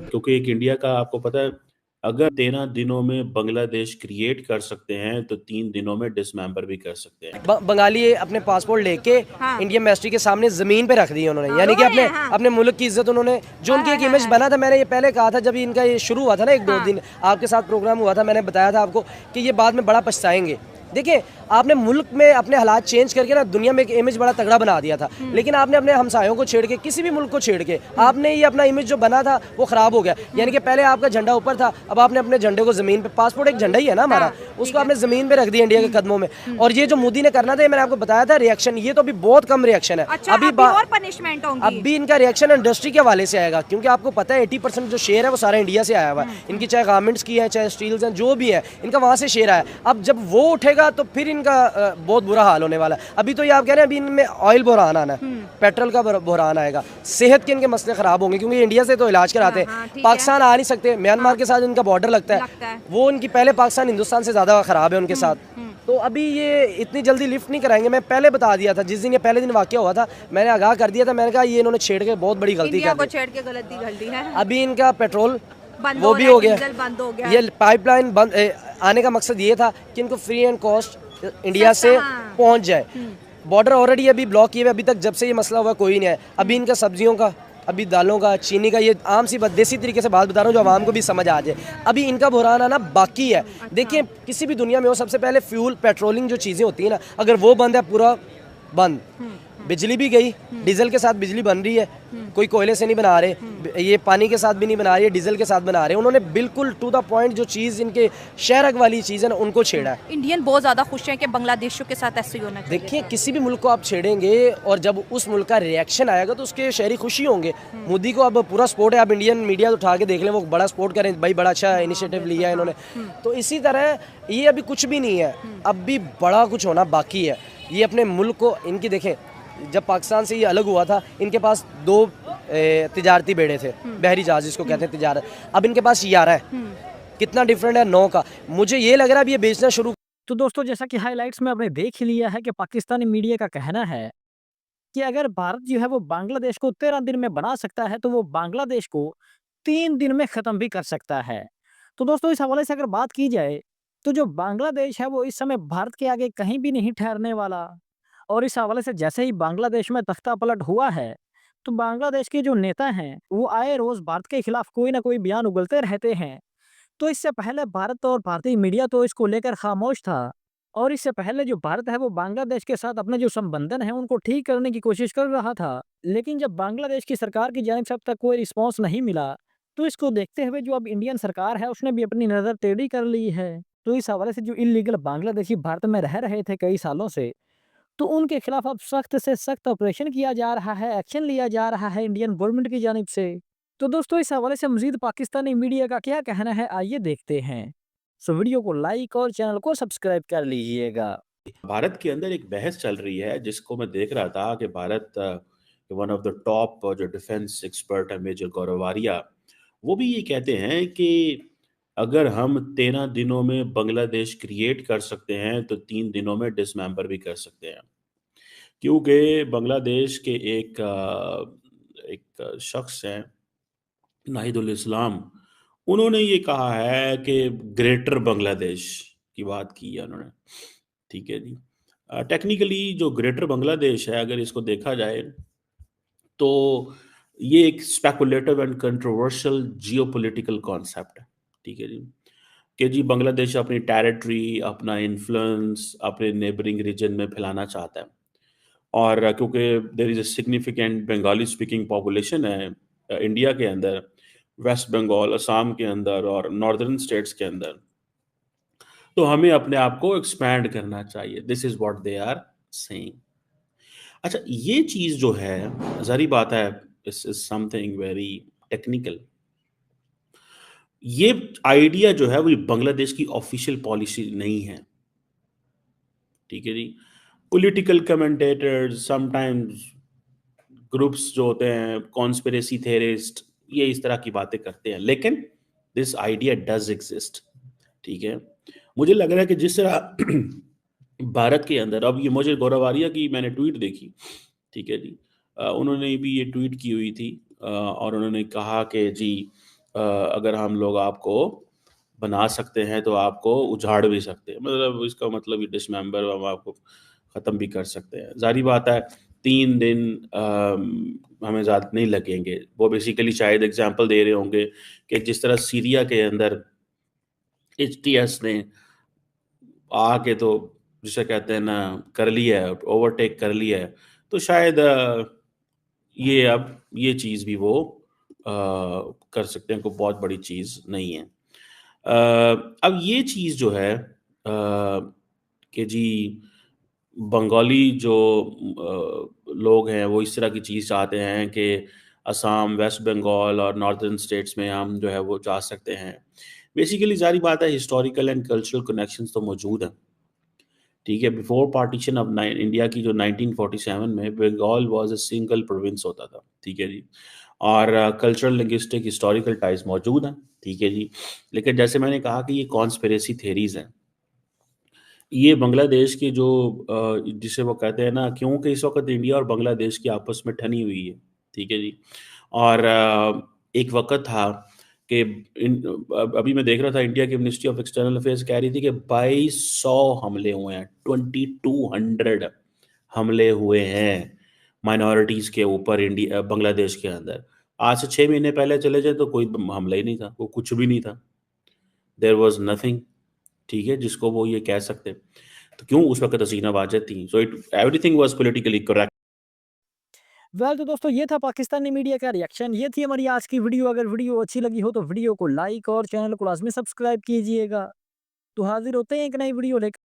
क्योंकि एक इंडिया का आपको पता है, अगर 13 दिनों में बांग्लादेश क्रिएट कर सकते हैं, तो 3 दिनों में डिसमेंबर भी कर सकते हैं। बंगाली अपने पासपोर्ट लेके हाँ। इंडियन एम्बेसी के सामने ज़मीन पे रख दी है उन्होंने, हाँ, यानी रो कि रहे अपने हैं, हाँ। अपने मुल्क की इज्जत उन्होंने जो हाँ, उनकी एक हाँ, इमेज हाँ, बना था। मैंने ये पहले कहा था जब इनका ये शुरू हुआ था ना, 1-2 हाँ। दिन आपके साथ प्रोग्राम हुआ था, मैंने बताया था आपको कि ये बाद में बड़ा पछताएंगे। देखिए, आपने मुल्क में अपने हालात चेंज करके ना दुनिया में एक इमेज बड़ा तगड़ा बना दिया था, लेकिन आपने अपने हमसायों को छेड़ के, किसी भी मुल्क को छेड़ के, आपने ये अपना इमेज जो बना था वो ख़राब हो गया। यानी कि पहले आपका झंडा ऊपर था, अब आपने अपने झंडे को ज़मीन पे, पासपोर्ट एक झंडा ही है ना हमारा, हाँ, ठीक उसको है। आपने ज़मीन पे रख दिया इंडिया के कदमों में। और ये जो मोदी ने करना था, ये मैंने आपको बताया था रिएक्शन, ये तो अभी बहुत कम रिएक्शन है। अच्छा, अभी और पनिशमेंट होंगी। अभी इनका रिएक्शन इंडस्ट्री के हवाले से आएगा, क्योंकि आपको पता है 80% जो शेयर है वो सारा इंडिया से आया हुआ है। इनकी चाहे गारमेंट्स की है, चाहे स्टील्स हैं, जो भी है, इनका वहाँ से शेयर आया। अब जब वो उठेगा तो फिर इनका बहुत बुरा हाल होने वाला है। अभी तो ये आप कह रहे हैं, अभी इनमें ऑयल बहरान आना है, पेट्रोल का बहरान आएगा, सेहत के इनके मसले खराब होंगे, क्योंकि इंडिया से तो इलाज कराते हाँ, हैं, ठीक है। पाकिस्तान आ नहीं सकते, म्यांमार के साथ इनका बॉर्डर लगता लगता है, है। वो उनकी पहले पाकिस्तान हिंदुस्तान से ज़्यादा खराब है उनके साथ। तो अभी ये इतनी जल्दी लिफ्ट नहीं कराएंगे। मैं पहले बता दिया था, जिस दिन ये पहले दिन वाकया हुआ था, मैंने आगाह कर दिया था, मैंने कहा ये इन्होंने छेड़ के बहुत बड़ी गलती इंडिया कर को दी। छेड़ के गलती कर दी है। अभी इनका पेट्रोल बंद वो हो भी रहा है, हो गया, डीजल बंद हो गया। ये पाइपलाइन बंद आने का मकसद ये था कि इनको फ्री एंड कॉस्ट इंडिया से हाँ। पहुंच जाए। बॉर्डर ऑलरेडी अभी ब्लॉक किए हुए, अभी तक जब से ये मसला हुआ कोई नहीं है। अभी इनका सब्जियों का, अभी दालों का, चीनी का, ये आम सी बात देसी तरीके से बात बता रहा हूँ जो आवाम को भी समझ आ जाए। अभी इनका बुहरान आना बाकी है। देखिए, किसी भी दुनिया में हो, सबसे पहले फ्यूल, पेट्रोलिंग जो चीज़ें होती हैं ना, अगर वो बंद है, पूरा बंद, बिजली भी गई, डीजल के साथ बिजली बन रही है, कोई कोयले से नहीं बना रहे, ये पानी के साथ भी नहीं बना रही है, डीजल के साथ बना रहे हैं। उन्होंने बिल्कुल टू द पॉइंट जो चीज़ इनके शहरक वाली चीज़ है ना, उनको छेड़ा है। इंडियन बहुत ज्यादा खुश हैं कि बांग्लादेशियों के साथ ऐसे ही होना चाहिए। देखिए, किसी भी मुल्क को आप छेड़ेंगे और जब उस मुल्क का रिएक्शन आएगा तो उसके शहरी खुशी होंगे। मोदी को अब पूरा सपोर्ट है, आप इंडियन मीडिया उठा के देख लें, वो बड़ा सपोर्ट करें, भाई बड़ा अच्छा इनिशिएटिव लिया है इन्होंने। तो इसी तरह ये अभी कुछ भी नहीं है, अब भी बड़ा कुछ होना बाकी है। ये अपने मुल्क को, इनकी देखें, जब पाकिस्तान से ये अलग हुआ था, इनके पास 2 तिजारती बेड़े थे, बहरी जहाज जिसको कहते हैं तिजारत, अब इनके पास 11 है। कितना डिफरेंट है 9 का। मुझे ये लग रहा है अब ये बेचना शुरू। तो दोस्तों, जैसा कि हाइलाइट्स में आपने देख ही लिया है कि पाकिस्तानी मीडिया का कहना है कि अगर भारत जो है वो बांग्लादेश को 13 दिन में बना सकता है, तो वो बांग्लादेश को 3 दिन में ख़त्म भी कर सकता है। तो दोस्तों, इस हवाले से अगर बात की जाए, तो जो बांग्लादेश है वो इस समय भारत के आगे कहीं भी नहीं ठहरने वाला। और इस हवाले से जैसे ही बांग्लादेश में तख्ता-पलट हुआ है, तो बांग्लादेश के जो नेता हैं, वो आए रोज़ भारत के खिलाफ कोई ना कोई बयान उगलते रहते हैं। तो इससे पहले भारत और भारतीय मीडिया तो इसको लेकर खामोश था, और इससे पहले जो भारत है वो बांग्लादेश के साथ अपने जो संबंधन है उनको ठीक करने की कोशिश कर रहा था। लेकिन जब बांग्लादेश की सरकार की जानिब से अब तक कोई रिस्पॉन्स नहीं मिला, तो इसको देखते हुए जो अब इंडियन सरकार है उसने भी अपनी नज़र टेढ़ी कर ली है। तो इस हवाले से जो इल्लीगल बांग्लादेशी भारत में रह रहे थे कई सालों से, तो उनके खिलाफ अब सख्त से सख्त ऑपरेशन किया जा रहा है, एक्शन लिया जा रहा है इंडियन गवर्नमेंट की जानिब से। तो दोस्तों, इस हवाले से मज़ीद पाकिस्तानी मीडिया का क्या कहना है, आइए देखते हैं। सो वीडियो को लाइक और चैनल को सब्सक्राइब कर लीजिएगा। भारत के अंदर एक बहस चल रही है, जिसको मैं देख रहा था कि Bharat one of the top जो डिफेंस एक्सपर्ट है मेजर गौरव आर्या, वो भी ये कहते हैं कि अगर हम 13 दिनों में बांग्लादेश क्रिएट कर सकते हैं, तो 3 दिनों में डिसमेंबर भी कर सकते हैं। क्योंकि बांग्लादेश के एक शख्स हैं, नाहिदुल इस्लाम, उन्होंने ये कहा है कि ग्रेटर बांग्लादेश की बात की है उन्होंने। ठीक है जी। टेक्निकली जो ग्रेटर बांग्लादेश है, अगर इसको देखा जाए, तो ये एक speculative and controversial geopolitical concept है। ठीक है जी। कि जी बांग्लादेश अपनी टेरिटरी, अपना इन्फ्लुएंस अपने नेबरिंग रीजन में फैलाना चाहता है। और क्योंकि there is a significant Bengali speaking population है इंडिया के अंदर, वेस्ट बंगाल, असम के अंदर और नॉर्दर्न स्टेट्स के अंदर, तो हमें अपने आप को एक्सपैंड करना चाहिए। This is what they are saying. अच्छा, ये चीज़ जो है, ज़ाहिर बात है, this is something very technical. ये आइडिया जो है वो बांग्लादेश की ऑफिशियल पॉलिसी नहीं है। ठीक है जी। पॉलिटिकल कमेंटेटर्स, समटाइम्स ग्रुप्स जो होते हैं, कॉन्स्पिरेसी थेरिस्ट, ये इस तरह की बातें करते हैं, लेकिन दिस आइडिया डज एग्जिस्ट। ठीक है। मुझे लग रहा है कि जिस तरह भारत के अंदर, अब ये मुझे गौरव आर्या की मैंने ट्वीट देखी। ठीक है जी। उन्होंने भी ये ट्वीट की हुई थी, और उन्होंने कहा कि जी अगर हम लोग आपको बना सकते हैं तो आपको उजाड़ भी सकते हैं, मतलब इसका मतलब ये डिसमेंबर हम आपको ख़त्म भी कर सकते हैं। ज़ाहिर बात है 3 दिन हमें ज़्यादा नहीं लगेंगे। वो बेसिकली शायद एग्ज़ाम्पल दे रहे होंगे कि जिस तरह सीरिया के अंदर एचटीएस ने आके तो जिसे कहते हैं ना कर लिया है, ओवरटेक कर लिया है, तो शायद ये अब ये चीज़ भी वो कर सकते हैं, कोई बहुत बड़ी चीज़ नहीं है। अब ये चीज़ जो है कि जी बंगाली जो लोग हैं वो इस तरह की चीज़ चाहते हैं कि असम, वेस्ट बंगाल और नॉर्दर्न स्टेट्स में हम जो है वो जा सकते हैं। बेसिकली ज़ाहिर बात है हिस्टोरिकल एंड कल्चरल कनेक्शंस तो मौजूद हैं। ठीक है, before partition of nine India की जो 1947 में Bengal was a single province होता था, ठीक है जी। और कल्चरल, लिंग्विस्टिक, हिस्टोरिकल टाइज़ मौजूद हैं, ठीक है जी। लेकिन जैसे मैंने कहा कि ये कॉन्स्पिरेसी थ्योरीज़ हैं। ये बांग्लादेश की जो जिसे वो कहते हैं ना क्योंकि इस वक़्त इंडिया और बांग्लादेश की आपस में ठनी हुई है, ठीक है जी। और एक वक़्त था कि अभी मैं देख रहा था इंडिया की मिनिस्ट्री ऑफ एक्सटर्नल अफेयर्स कह रही थी कि 2200 हमले हुए हैं, 2200 हमले हुए हैं माइनॉरिटीज़ के ऊपर बांग्लादेश के अंदर। आज से 6 महीने पहले चले जाएँ तो कोई हमला ही नहीं था, वो कुछ भी नहीं था। देयर वाज़ नथिंग, ठीक है, जिसको वो ये कह सकते। तो क्यों उस वक़्त हसीना वाजद थी। So it everything was politically correct. Well तो दोस्तों ये था पाकिस्तानी मीडिया का रिएक्शन। ये थी हमारी आज की वीडियो। अगर वीडियो अच्छी लगी हो तो वीडियो को लाइक और चैनल को लाज़मी सब्सक्राइब कीजिएगा। तो हाज़िर होते हैं एक नई वीडियो लेकर।